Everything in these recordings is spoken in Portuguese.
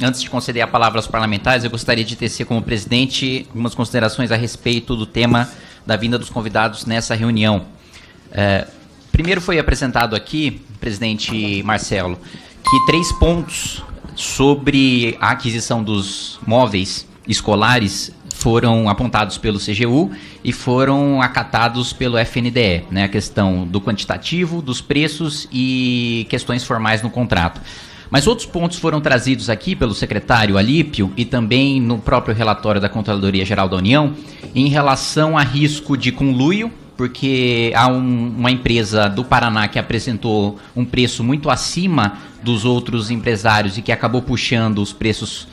Antes de conceder a palavra aos parlamentares, eu gostaria de tecer como presidente algumas considerações a respeito do tema da vinda dos convidados nessa reunião. Primeiro foi apresentado aqui, presidente Marcelo, que 3 pontos sobre a aquisição dos móveis escolares foram apontados pelo CGU e foram acatados pelo FNDE, né? A questão do quantitativo, dos preços e questões formais no contrato. Mas outros pontos foram trazidos aqui pelo secretário Alípio e também no próprio relatório da Controladoria Geral da União em relação a risco de conluio, porque há uma empresa do Paraná que apresentou um preço muito acima dos outros empresários e que acabou puxando os preços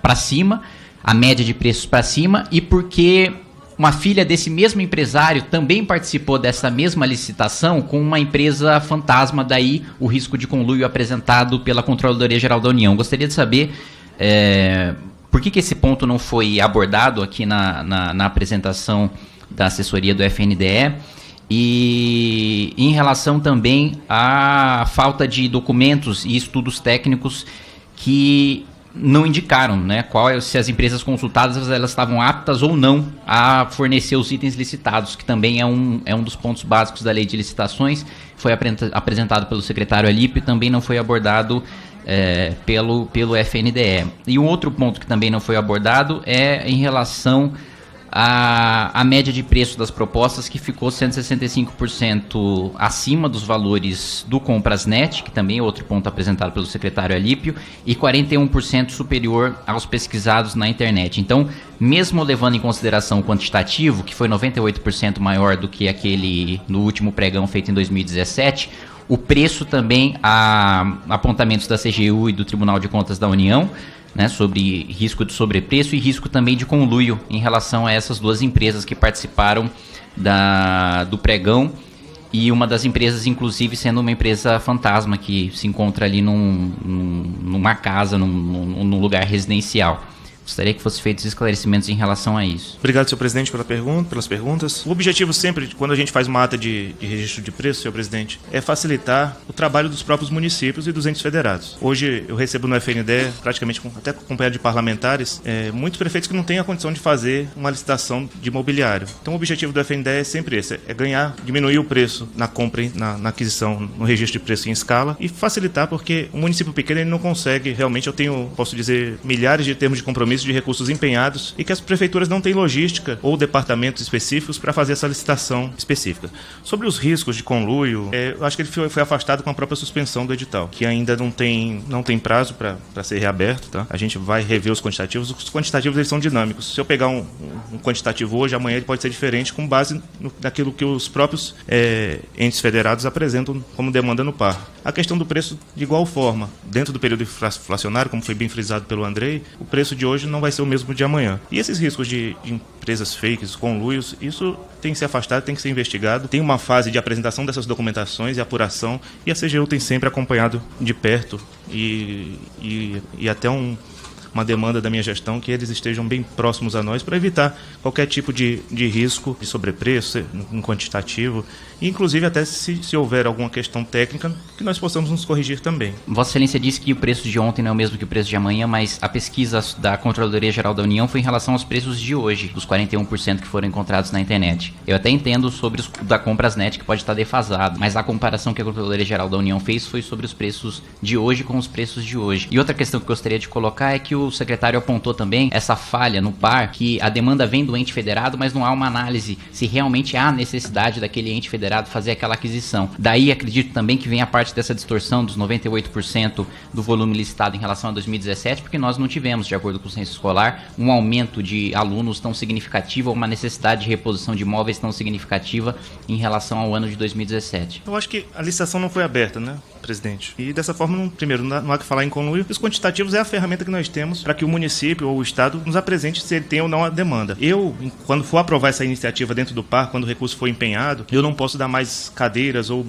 para cima, a média de preços para cima, e porque uma filha desse mesmo empresário também participou dessa mesma licitação com uma empresa fantasma, daí o risco de conluio apresentado pela Controladoria Geral da União. Gostaria de saber por que esse ponto não foi abordado aqui na apresentação da assessoria do FNDE, e em relação também à falta de documentos e estudos técnicos que não indicaram, né, se as empresas consultadas elas estavam aptas ou não a fornecer os itens licitados, que também é um dos pontos básicos da lei de licitações. Foi apresentado pelo secretário Alípio e também não foi abordado pelo FNDE. E um outro ponto que também não foi abordado é em relação a média de preço das propostas, que ficou 165% acima dos valores do Comprasnet, que também é outro ponto apresentado pelo secretário Alípio, e 41% superior aos pesquisados na internet. Então, mesmo levando em consideração o quantitativo, que foi 98% maior do que aquele no último pregão feito em 2017, o preço também há apontamentos da CGU e do Tribunal de Contas da União, né, sobre risco de sobrepreço e risco também de conluio em relação a essas 2 empresas que participaram do pregão, e uma das empresas, inclusive, sendo uma empresa fantasma que se encontra ali numa casa, num lugar residencial. Gostaria que fossem feitos esclarecimentos em relação a isso. Obrigado, senhor presidente, pelas perguntas. O objetivo sempre, quando a gente faz uma ata de registro de preço, senhor presidente, é facilitar o trabalho dos próprios municípios e dos entes federados. Hoje eu recebo no FNDE, praticamente até acompanhado de parlamentares, muitos prefeitos que não têm a condição de fazer uma licitação de imobiliário. Então o objetivo do FNDE é sempre esse, diminuir o preço na compra, na aquisição, no registro de preço em escala, e facilitar, porque o município pequeno ele não consegue, realmente posso dizer, milhares de termos de compromisso de recursos empenhados, e que as prefeituras não têm logística ou departamentos específicos para fazer essa licitação específica. Sobre os riscos de conluio, eu acho que ele foi afastado com a própria suspensão do edital, que ainda não tem prazo para ser reaberto, tá? A gente vai rever os quantitativos eles são dinâmicos. Se eu pegar um quantitativo hoje, amanhã ele pode ser diferente, com base naquilo que os próprios entes federados apresentam como demanda no par. A questão do preço, de igual forma, dentro do período inflacionário, como foi bem frisado pelo Andrei, o preço de hoje não vai ser o mesmo de amanhã. E esses riscos de empresas fakes, conluios, isso tem que ser afastado, tem que ser investigado. Tem uma fase de apresentação dessas documentações e apuração, e a CGU tem sempre acompanhado de perto e até uma demanda da minha gestão que eles estejam bem próximos a nós para evitar qualquer tipo de risco de sobrepreço, um quantitativo, e inclusive até se houver alguma questão técnica, que nós possamos nos corrigir também. Vossa Excelência disse que o preço de ontem não é o mesmo que o preço de amanhã, mas a pesquisa da Controladoria Geral da União foi em relação aos preços de hoje, dos 41% que foram encontrados na internet. Eu até entendo sobre os da Comprasnet, que pode estar defasado, mas a comparação que a Controladoria Geral da União fez foi sobre os preços de hoje com os preços de hoje. E outra questão que eu gostaria de colocar é que o secretário apontou também essa falha no par, que a demanda vem do ente federado, mas não há uma análise se realmente há necessidade daquele ente federado fazer aquela aquisição. Daí acredito também que vem a parte dessa distorção dos 98% do volume licitado em relação a 2017, porque nós não tivemos, de acordo com o censo escolar, um aumento de alunos tão significativo, ou uma necessidade de reposição de imóveis tão significativa em relação ao ano de 2017. Eu acho que a licitação não foi aberta, né, presidente? E dessa forma, primeiro, não há que falar em conluio. Os quantitativos é a ferramenta que nós temos para que o município ou o estado nos apresente se ele tem ou não a demanda. Quando for aprovar essa iniciativa dentro do par, quando o recurso for empenhado, eu não posso dar mais cadeiras ou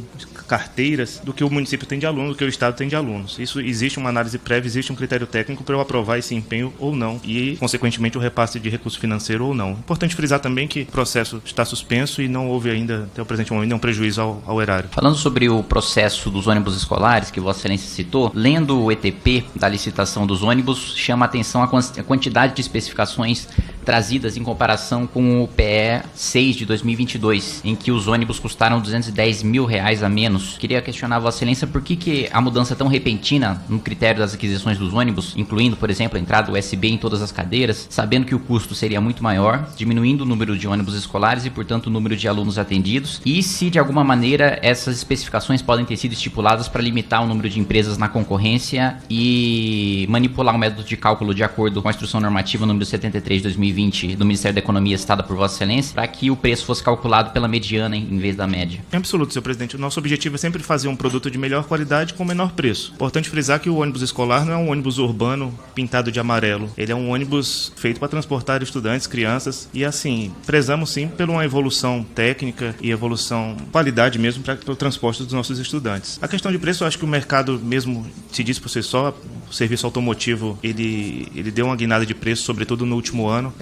carteiras do que o município tem de alunos, do que o estado tem de alunos. Isso existe uma análise prévia, existe um critério técnico para eu aprovar esse empenho ou não e, consequentemente, o repasse de recurso financeiro ou não. Importante frisar também que o processo está suspenso e não houve ainda, até o presente momento, nenhum prejuízo ao erário. Falando sobre o processo dos ônibus escolares, que Vossa Excelência citou, lendo o ETP da licitação dos ônibus, chama a atenção a quantidade de especificações trazidas em comparação com o PE 6 de 2022, em que os ônibus custaram R$210 mil a menos. Queria questionar a Vossa Excelência por que a mudança tão repentina no critério das aquisições dos ônibus, incluindo, por exemplo, a entrada USB em todas as cadeiras, sabendo que o custo seria muito maior, diminuindo o número de ônibus escolares e, portanto, o número de alunos atendidos, e se, de alguma maneira, essas especificações podem ter sido estipuladas para limitar o número de empresas na concorrência e manipular o método de cálculo de acordo com a Instrução Normativa número 73 de 2020 do Ministério da Economia, citada por Vossa Excelência, para que o preço fosse calculado pela mediana em vez da média. Em absoluto, senhor presidente. O nosso objetivo é sempre fazer um produto de melhor qualidade com menor preço. Importante frisar que o ônibus escolar não é um ônibus urbano pintado de amarelo. Ele é um ônibus feito para transportar estudantes, crianças, e assim, prezamos sim por uma evolução técnica e evolução, qualidade mesmo, para o transporte dos nossos estudantes. A questão de preço, eu acho que o mercado mesmo se diz por si só. O serviço automotivo, ele deu uma guinada de preço, sobretudo no último ano.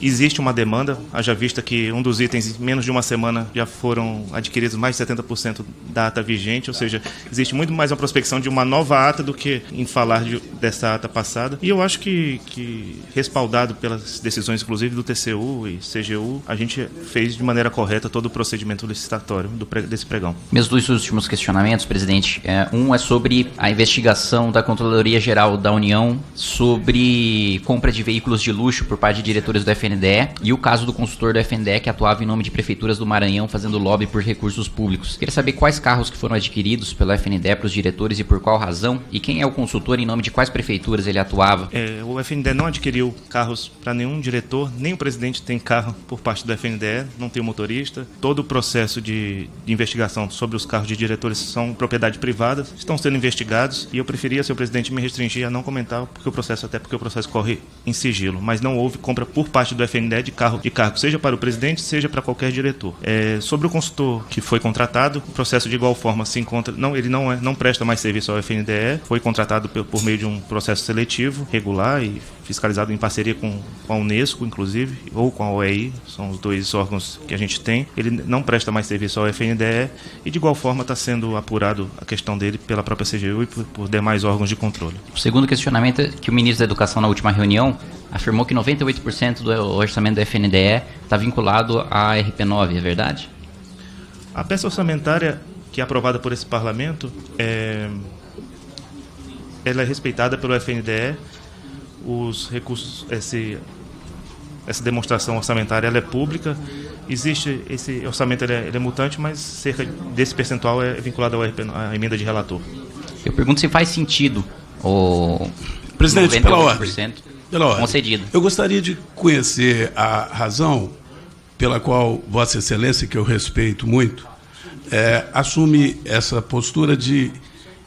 Existe uma demanda, haja vista que um dos itens, em menos de uma semana, já foram adquiridos mais de 70% da ata vigente, ou seja, existe muito mais uma prospecção de uma nova ata do que em falar dessa ata passada. E eu acho que respaldado pelas decisões, inclusive, do TCU e CGU, a gente fez de maneira correta todo o procedimento licitatório desse pregão. Meus dois últimos questionamentos, presidente. Um é sobre a investigação da Controladoria Geral da União sobre compra de veículos de luxo por parte de diretores do FNDE e o caso do consultor do FNDE que atuava em nome de prefeituras do Maranhão fazendo lobby por recursos públicos. Queria saber quais carros que foram adquiridos pelo FNDE para os diretores e por qual razão, e quem é o consultor, em nome de quais prefeituras ele atuava. O FNDE não adquiriu carros para nenhum diretor, nem o presidente tem carro por parte do FNDE, não tem o motorista. Todo o processo de investigação sobre os carros de diretores são propriedade privada, estão sendo investigados, e eu preferia, senhor presidente, me restringir a não comentar porque o processo corre em sigilo, mas não houve compra por parte do FNDE de cargo, seja para o presidente, seja para qualquer diretor. Sobre o consultor que foi contratado, o processo de igual forma se encontra, ele não presta mais serviço ao FNDE, foi contratado por meio de um processo seletivo, regular e fiscalizado em parceria com a Unesco, inclusive, ou com a OEI, são os dois órgãos que a gente tem. Ele não presta mais serviço ao FNDE e, de igual forma, está sendo apurado a questão dele pela própria CGU e por demais órgãos de controle. O segundo questionamento é que o ministro da Educação, na última reunião, afirmou que 98% do orçamento do FNDE está vinculado à RP9, é verdade? A peça orçamentária que é aprovada por esse parlamento, ela é respeitada pelo FNDE. Os recursos, essa demonstração orçamentária ela é pública. Existe esse orçamento, ele é mutante, mas cerca desse percentual é vinculado à emenda de relator. Eu pergunto se faz sentido o presidente, pela ordem concedido. Eu gostaria de conhecer a razão pela qual Vossa Excelência, que eu respeito muito, assume essa postura de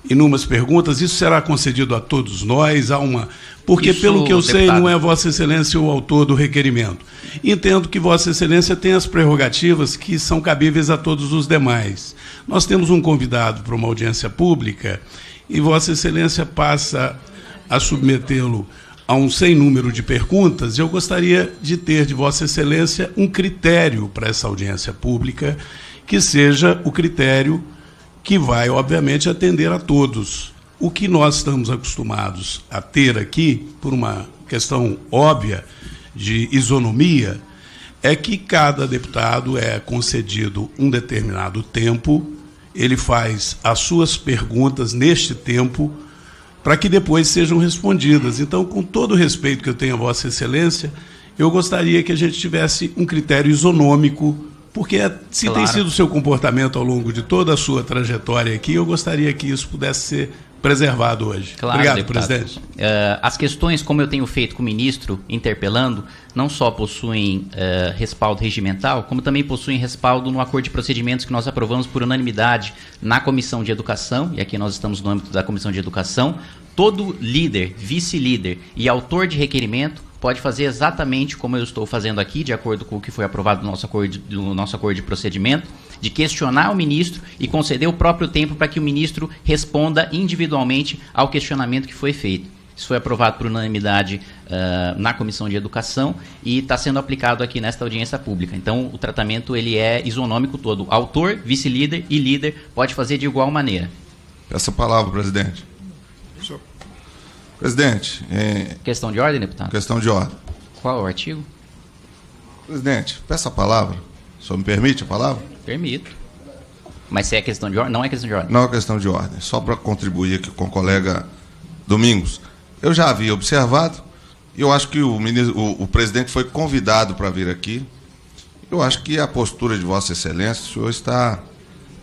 inúmeras perguntas. Isso será concedido a todos nós? Porque, pelo que eu sei, não é Vossa Excelência o autor do requerimento. Entendo que Vossa Excelência tem as prerrogativas que são cabíveis a todos os demais. Nós temos um convidado para uma audiência pública e Vossa Excelência passa a submetê-lo a um sem número de perguntas. Eu gostaria de ter de Vossa Excelência um critério para essa audiência pública, que seja o critério que vai, obviamente, atender a todos. O que nós estamos acostumados a ter aqui, por uma questão óbvia de isonomia, é que cada deputado é concedido um determinado tempo, ele faz as suas perguntas neste tempo, para que depois sejam respondidas. Então, com todo o respeito que eu tenho a Vossa Excelência, eu gostaria que a gente tivesse um critério isonômico, porque se Claro. tem sido o seu comportamento ao longo de toda a sua trajetória aqui, eu gostaria que isso pudesse ser preservado hoje. Claro, obrigado, deputado. presidente. As questões, como eu tenho feito com o ministro, interpelando, não só possuem respaldo regimental, como também possuem respaldo no acordo de procedimentos que nós aprovamos por unanimidade na Comissão de Educação, e aqui nós estamos no âmbito da Comissão de Educação. Todo líder, vice-líder e autor de requerimento pode fazer exatamente como eu estou fazendo aqui, de acordo com o que foi aprovado no nosso acordo de procedimento, de questionar o ministro e conceder o próprio tempo para que o ministro responda individualmente ao questionamento que foi feito. Isso foi aprovado por unanimidade na Comissão de Educação e está sendo aplicado aqui nesta audiência pública. Então, o tratamento ele é isonômico todo. Autor, vice-líder e líder pode fazer de igual maneira. Peço a palavra, presidente. Presidente. Questão de ordem, deputado? Questão de ordem. Qual o artigo? Presidente, peço a palavra. O senhor me permite a palavra? Permito. Mas se é questão de ordem, não é questão de ordem. Não é questão de ordem. Só para contribuir aqui com o colega Domingos. Eu já havia observado, e eu acho que o presidente foi convidado para vir aqui. Eu acho que a postura de Vossa Excelência, o senhor está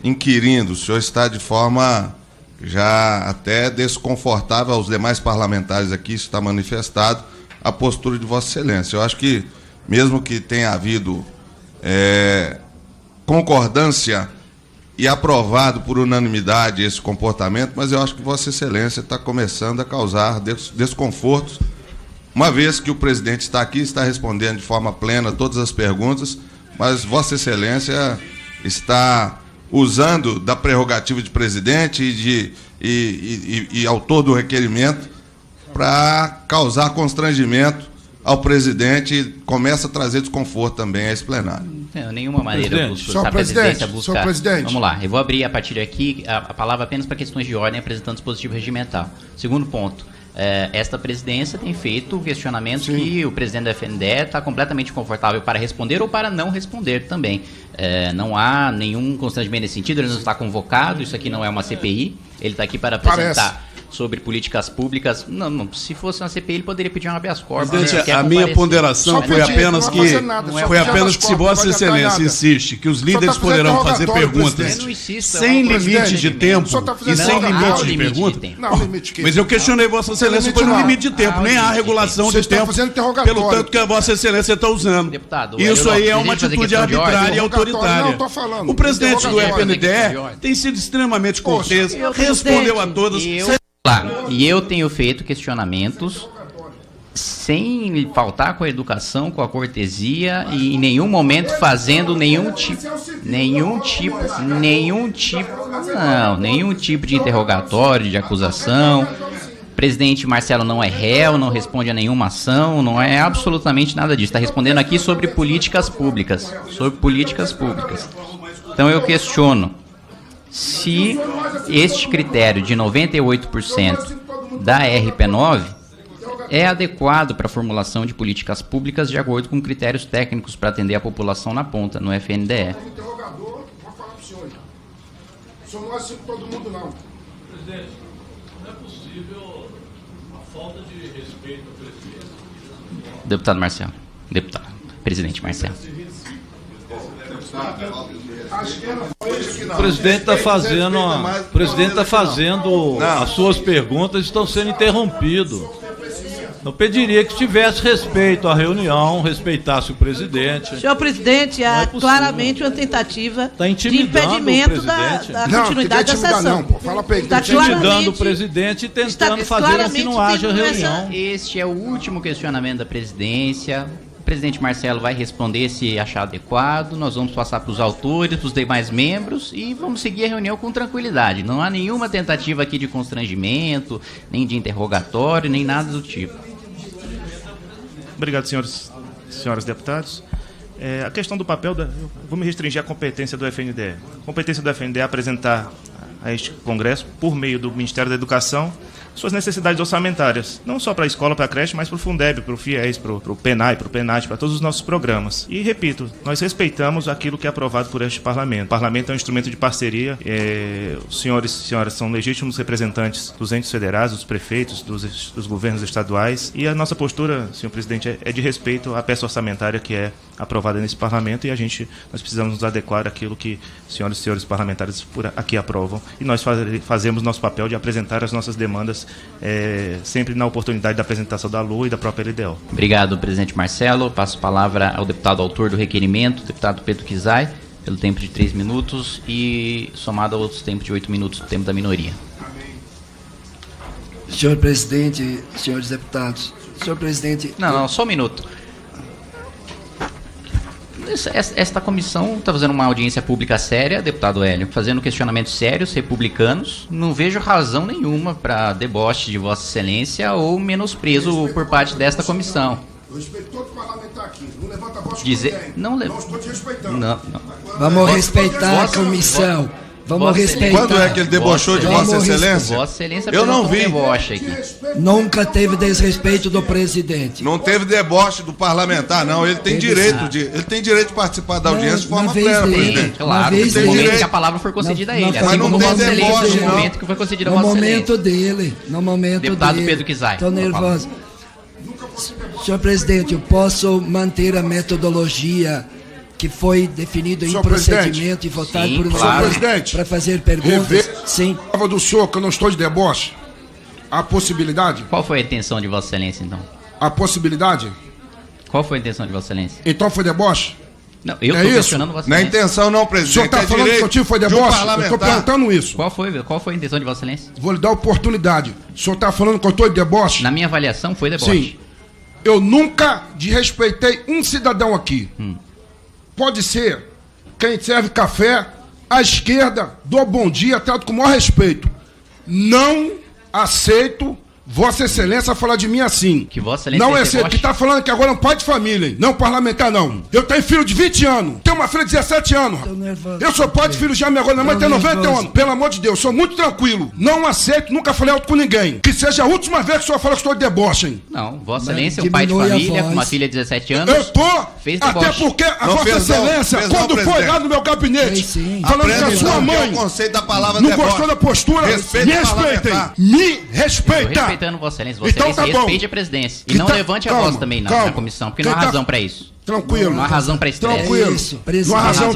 inquirindo, o senhor está de forma já até desconfortável aos demais parlamentares aqui, isso está manifestado, a postura de Vossa Excelência. Eu acho que, mesmo que tenha havido concordância e aprovado por unanimidade esse comportamento, mas eu acho que Vossa Excelência está começando a causar desconfortos, uma vez que o presidente está aqui, está respondendo de forma plena todas as perguntas, mas Vossa Excelência está usando da prerrogativa de presidente e autor do requerimento para causar constrangimento ao presidente e começa a trazer desconforto também a esse plenário. Não, nenhuma maneira eu busco, a presidência busca. Vamos lá, eu vou abrir a partir daqui a palavra apenas para questões de ordem, apresentando dispositivo regimental. Segundo ponto, esta presidência tem feito questionamentos que o presidente do FNDE está completamente confortável para responder ou para não responder também. Não há nenhum constrangimento nesse sentido, ele não está convocado, isso aqui não é uma CPI, ele está aqui para apresentar sobre políticas públicas. Não, se fosse uma CPI, ele poderia pedir um habeas corpus. Presidente, a minha ponderação foi apenas que se Vossa Excelência insiste que os líderes poderão fazer perguntas sem limite de tempo e sem limite de pergunta. Mas eu questionei Vossa Excelência por um limite de tempo, nem há regulação de tempo, pelo tanto que a Vossa Excelência está usando. Isso aí é uma atitude arbitrária e autoritária. O presidente do FNDE tem sido extremamente cortês, respondeu a todas. E eu tenho feito questionamentos sem faltar com a educação, com a cortesia e em nenhum momento fazendo nenhum tipo de interrogatório, de acusação. O presidente Marcelo não é réu, não responde a nenhuma ação, não é absolutamente nada disso. Está respondendo aqui sobre políticas públicas. Então eu questiono se este critério de 98% da RP9 é adequado para a formulação de políticas públicas de acordo com critérios técnicos para atender a população na ponta, no FNDE. Interrogador, vou falar para o senhor. O senhor não é assim com todo mundo, não. Presidente, não é possível a falta de respeito ao presidente. Deputado Marcelo. Presidente Marcelo. O presidente está fazendo as suas perguntas, estão sendo interrompidos. Eu pediria que tivesse respeito à reunião, respeitasse o presidente. Senhor presidente, há claramente uma tentativa de impedimento da continuidade da sessão. Está intimidando o presidente e tentando fazer com que não haja reunião. Este é o último questionamento da presidência. O presidente Marcelo vai responder se achar adequado, nós vamos passar para os autores, para os demais membros e vamos seguir a reunião com tranquilidade. Não há nenhuma tentativa aqui de constrangimento, nem de interrogatório, nem nada do tipo. Obrigado, senhoras deputados. A questão do papel, vou me restringir à competência do FNDE. A competência do FNDE é apresentar a este Congresso, por meio do Ministério da Educação, suas necessidades orçamentárias, não só para a escola, para a creche, mas para o Fundeb, para o FIES, para o PENAI, para o PENAT, para todos os nossos programas. E, repito, nós respeitamos aquilo que é aprovado por este Parlamento. O Parlamento é um instrumento de parceria, os senhores e senhoras são legítimos representantes dos entes federais, dos prefeitos, dos governos estaduais, e a nossa postura, senhor presidente, é de respeito à peça orçamentária que é aprovada nesse Parlamento, e nós precisamos nos adequar àquilo que senhoras e senhores parlamentares aqui aprovam, e nós fazemos nosso papel de apresentar as nossas demandas sempre na oportunidade da apresentação da LOA e da própria LDO. Obrigado, presidente Marcelo. Passo a palavra ao deputado autor do requerimento, deputado Pedro Kizai, pelo tempo de 3 minutos e somado a outros tempos de 8 minutos do tempo da minoria. Senhor presidente, senhores deputados. Senhor presidente... Não, só um minuto. Esta comissão está fazendo uma audiência pública séria, deputado Hélio, fazendo questionamentos sérios, republicanos. Não vejo razão nenhuma para deboche de Vossa Excelência ou menosprezo por parte desta comissão. Eu respeito todo parlamentar aqui. Não levanta a voz Não estou te respeitando. Não. Vamos respeitar a comissão. Vamos respeitar. Quando é que ele debochou de Vossa Excelência? Vossa Excelência eu não vi. Deboche aqui. Nunca teve desrespeito do presidente. Não teve deboche do parlamentar, não. Ele tem direito de participar da audiência de forma plena, presidente. Claro, no momento que a palavra for concedida a ele. Mas não tem deboche, no momento que foi concedida a Vossa Vossa Excelência. No momento dele. Deputado Pedro Kizai. Estou nervoso. Senhor presidente, eu posso manter a metodologia que foi definido em procedimento e votado por senhor presidente, para fazer perguntas. Sim. Prova do senhor que eu não estou de deboche. A possibilidade? Qual foi a intenção de Vossa Excelência, então? A possibilidade? Qual foi a intenção de Vossa Excelência? Então foi deboche? Não, eu estou questionando Vossa Excelência. Não é intenção não, presidente. O senhor está falando que o tio foi deboche? Eu estou perguntando isso. Qual foi a intenção de Vossa Excelência? Vou lhe dar oportunidade. O senhor está falando que eu estou de deboche? Na minha avaliação foi deboche. Sim. Eu nunca desrespeitei um cidadão aqui. Pode ser quem serve café, à esquerda, dou bom dia, trato com o maior respeito. Não aceito Vossa Excelência falar de mim assim. Que Vossa Excelência não é aceito, que está falando que agora é um pai de família, hein? Não parlamentar, não. Eu tenho filho de 20 anos, tenho uma filha de 17 anos. Eu sou pai de filho já, minha agora, minha mãe tem 91 anos. Pelo amor de Deus, sou muito tranquilo. Não aceito, nunca falei alto com ninguém. Que seja a última vez que o senhor fala que estou de deboche, hein? Não, Vossa Excelência é um pai de família, com uma filha de 17 anos. Eu tô, fez até porque a Vossa Excelência, quando foi lá no meu gabinete, falando que a sua mãe o conceito da palavra não deboche. gostou da postura, me respeitem. Me respeita. Respeitando Vossa Excelência, Vossa Excelência respeite a presidência. E não levante a voz também na comissão, porque não há razão para isso. Tranquilo. Não há razão para estresse. Tranquilo. Não há razão,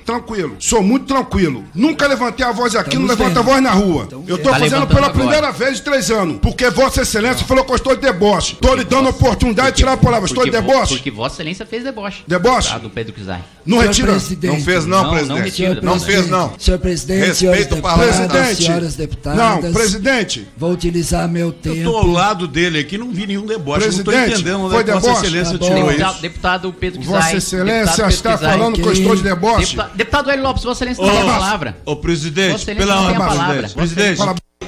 tranquilo. Sou muito tranquilo. Nunca levantei a voz aqui, não levanto a voz na rua. Eu estou fazendo pela primeira vez em 3 anos. Porque Vossa Excelência falou que eu estou de deboche. Estou lhe dando a oportunidade de tirar a palavra. Estou de deboche? Porque Vossa Excelência fez deboche. Deboche? Do Pedro Kizai. Não retira. Não fez não, presidente. Não fez não. Senhor presidente, senhores deputados, senhoras deputadas. Não, presidente. Vou utilizar meu tempo. Eu estou ao lado dele aqui, não vi nenhum deboche. Não estou entendendo onde é que Vossa Excelência tirou isso. Deputado Pedro Kizai. Vossa Excelência está falando que eu estou de deboche. Deputado Hélio Lopes, Vossa Excelência não tem a palavra. Ô, presidente, Vossa Excelência não tem a palavra. Presidente.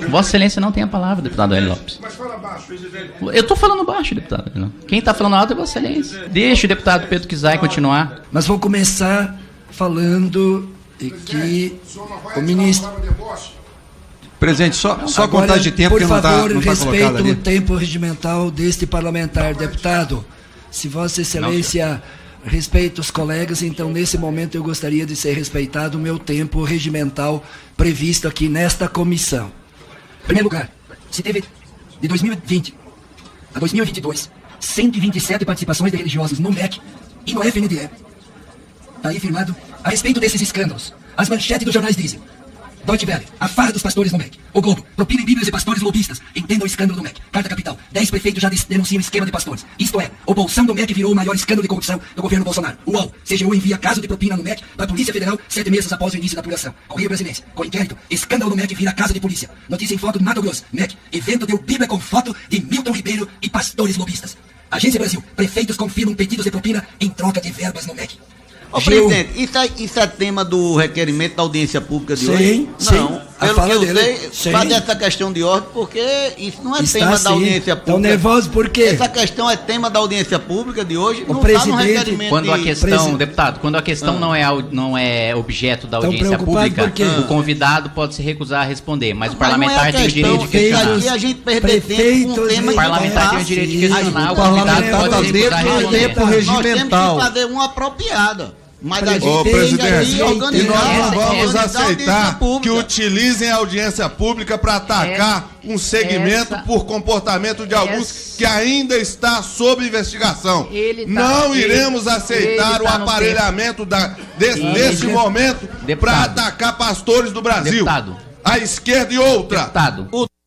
Vossa Excelência não tem a palavra, deputado Hélio Lopes. Mas fala baixo, presidente. Eu estou falando baixo, deputado. Quem está falando alto é Vossa Excelência. Deixa o deputado Pedro Kizai continuar. Mas vou começar falando que o ministro... Presidente, só contagem de tempo que não está colocado ali. Por favor, respeito o tempo regimental deste parlamentar, deputado. Se Vossa Excelência respeita os colegas, então nesse momento eu gostaria de ser respeitado o meu tempo regimental previsto aqui nesta comissão. Em primeiro lugar, se teve de 2020 a 2022 127 participações de religiosos no MEC e no FNDE. Está aí firmado a respeito desses escândalos. As manchetes dos jornais dizem: Deutsche Welle, a farra dos pastores no MEC. O Globo, propina em bíblias e pastores lobistas. Entenda o escândalo do MEC. Carta Capital, 10 prefeitos já denunciam esquema de pastores. Isto é, o bolsão do MEC virou o maior escândalo de corrupção do governo Bolsonaro. UOL, CGU envia caso de propina no MEC para a Polícia Federal 7 meses após o início da apuração. Correio Brasilense, com inquérito, escândalo do MEC vira casa de polícia. Notícia em foto do Mato Grosso, MEC, evento deu Bíblia com foto de Milton Ribeiro e pastores lobistas. Agência Brasil, prefeitos confirmam pedidos de propina em troca de verbas no MEC. Ô, presidente, isso é tema do requerimento da audiência pública de hoje? Não, pelo que eu sei, faz essa questão de ordem, porque isso não é tema da audiência pública. Estão nervosos por quê? Essa questão é tema da audiência pública de hoje, não está no requerimento. Quando a questão, deputado, quando a questão não é objeto da audiência pública, o convidado pode se recusar a responder, mas o parlamentar tem o direito de questionar. Aqui a gente perde tempo com um tema. O parlamentar tem o direito de questionar, o convidado pode se recusar a responder. Nós temos que fazer uma apropriada. Mas a gente presidente, e nós não vamos aceitar que utilizem a audiência pública para atacar um segmento por comportamento de alguns que ainda está sob investigação. Não iremos aceitar o aparelhamento desse momento para atacar pastores do Brasil. A esquerda e outra.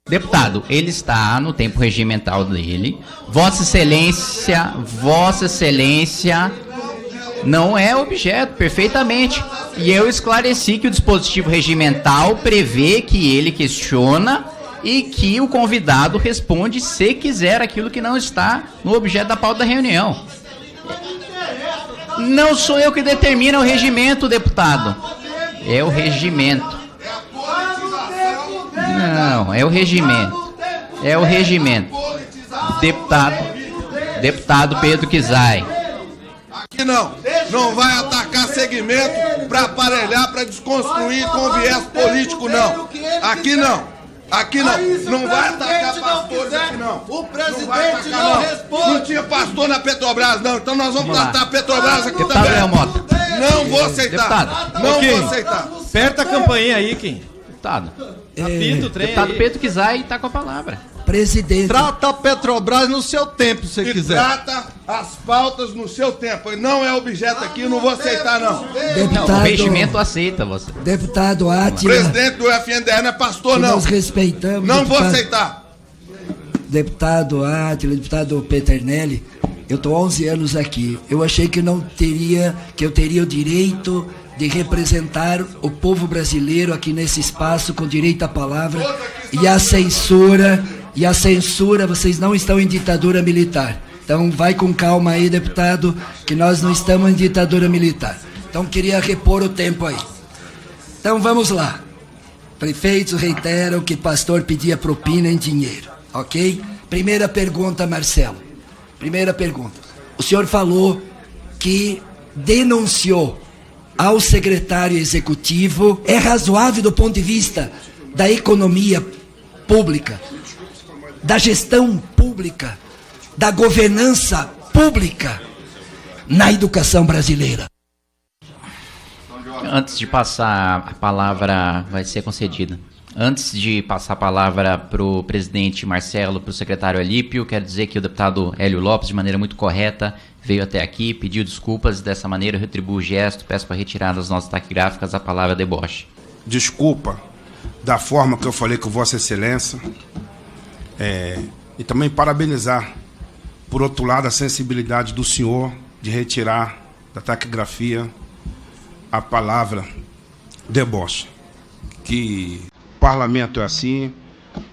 Deputado, ele está no tempo regimental dele. Vossa Excelência não é objeto, perfeitamente. E eu esclareci que o dispositivo regimental prevê que ele questiona e que o convidado responde se quiser aquilo que não está no objeto da pauta da reunião. Não sou eu que determino o regimento, deputado. É o regimento. Não, é o regimento. É o regimento. Deputado Pedro Kizai. Aqui não vai atacar segmento para aparelhar, para desconstruir com viés político, não. Aqui não vai atacar pastores aqui, não. O presidente não responde. Não tinha pastor na Petrobras, não. Então nós vamos tratar a Petrobras aqui Deputado também. Mota. Não vou aceitar. Não vou aceitar. Aperta a campainha aí, Kim. Deputado. Apita o trem. Deputado aí. Pedro Kizai está com a palavra. Presidente. Trata a Petrobras no seu tempo, se quiser. Trata as pautas no seu tempo. Não é objeto aqui, não vou aceitar, não. Deputado, Não, o regimento aceita você. Deputado Átila. O presidente do FNDE não é pastor, não. Nós respeitamos. Não vou aceitar. Deputado Átila, deputado Peternelli, eu estou 11 anos aqui. Eu achei que eu teria o direito de representar o povo brasileiro aqui nesse espaço com direito à palavra e a censura, vocês não estão em ditadura militar. Então vai com calma aí, deputado, que nós não estamos em ditadura militar. Então queria repor o tempo aí. Então vamos lá. Prefeitos reiteram que pastor pedia propina em dinheiro, ok? Primeira pergunta, Marcelo. Primeira pergunta. O senhor falou que denunciou ao secretário executivo. É razoável do ponto de vista da economia pública, da gestão pública, da governança pública na educação brasileira? Antes de passar a palavra, vai ser concedida. Antes de passar a palavra para o presidente Marcelo, para o secretário Alípio, quero dizer que o deputado Hélio Lopes, de maneira muito correta, veio até aqui, pediu desculpas, dessa maneira eu retribuo o gesto, peço para retirar das notas taquigráficas a palavra deboche. Desculpa da forma que eu falei com Vossa Excelência, e também parabenizar, por outro lado, a sensibilidade do senhor de retirar da taquigrafia a palavra deboche. Que o parlamento é assim,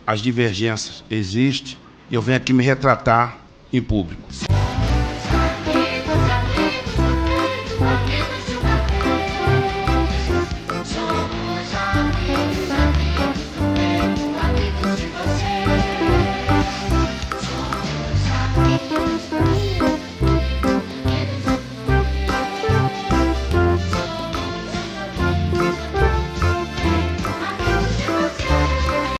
as divergências existem, e eu venho aqui me retratar em público.